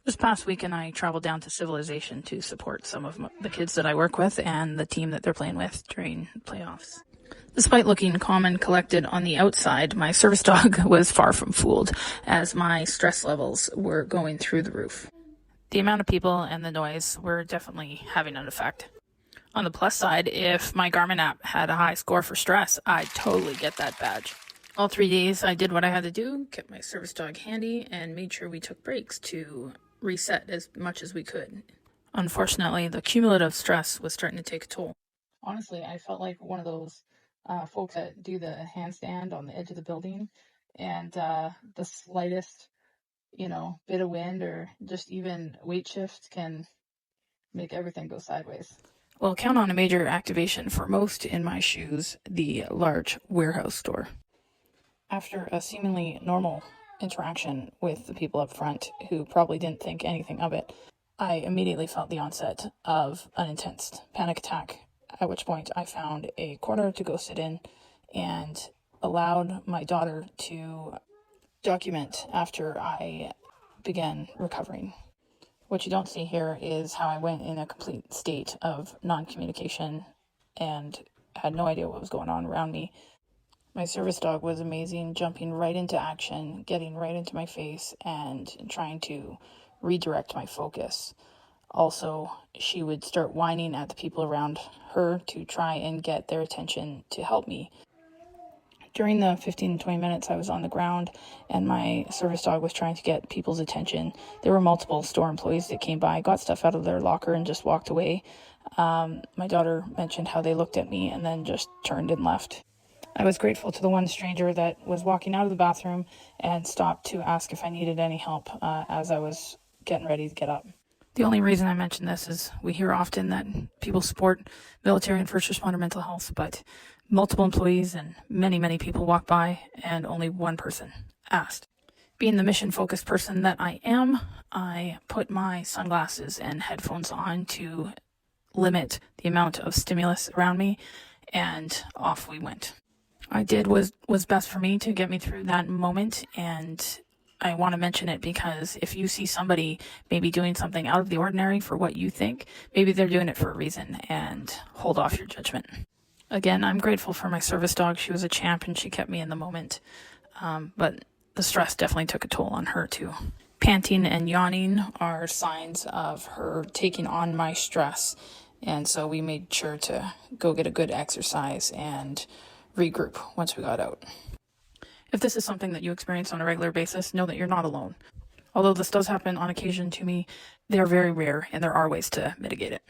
This past weekend, I traveled down to Civilization to support some of the kids that I work with and the team that they're playing with during playoffs. Despite looking calm and collected on the outside, my service dog was far from fooled, as my stress levels were going through the roof. The amount of people and the noise were definitely having an effect. On the plus side, if my Garmin app had a high score for stress, I'd totally get that badge. All 3 days, I did what I had to do, kept my service dog handy, and made sure we took breaks to reset as much as we could. Unfortunately, the cumulative stress was starting to take a toll. Honestly, I felt like one of those folks that do the handstand on the edge of the building, and the slightest, bit of wind or just even weight shift can make everything go sideways. Well, count on a major activation for most in my shoes, the large warehouse store. After a seemingly normal interaction with the people up front who probably didn't think anything of it, I immediately felt the onset of an intense panic attack, at which point I found a corner to go sit in and allowed my daughter to document after I began recovering. What you don't see here is how I went in a complete state of non-communication and had no idea what was going on around me. My service dog was amazing, jumping right into action, getting right into my face, and trying to redirect my focus. Also, she would start whining at the people around her to try and get their attention to help me. During the 15 to 20 minutes I was on the ground and my service dog was trying to get people's attention, there were multiple store employees that came by, got stuff out of their locker, and just walked away. My daughter mentioned how they looked at me and then just turned and left. I was grateful to the one stranger that was walking out of the bathroom and stopped to ask if I needed any help as I was getting ready to get up. The only reason I mention this is we hear often that people support military and first responder mental health, but multiple employees and many, many people walked by and only one person asked. Being the mission-focused person that I am, I put my sunglasses and headphones on to limit the amount of stimulus around me, and off we went. I did was best for me to get me through that moment, and I want to mention it because if you see somebody maybe doing something out of the ordinary for what you think, maybe they're doing it for a reason, and hold off your judgment. Again, I'm grateful for my service dog. She was a champ and she kept me in the moment, but the stress definitely took a toll on her too. Panting and yawning are signs of her taking on my stress, and so we made sure to go get a good exercise and regroup once we got out. If this is something that you experience on a regular basis, know that you're not alone. Although this does happen on occasion to me, they are very rare and there are ways to mitigate it.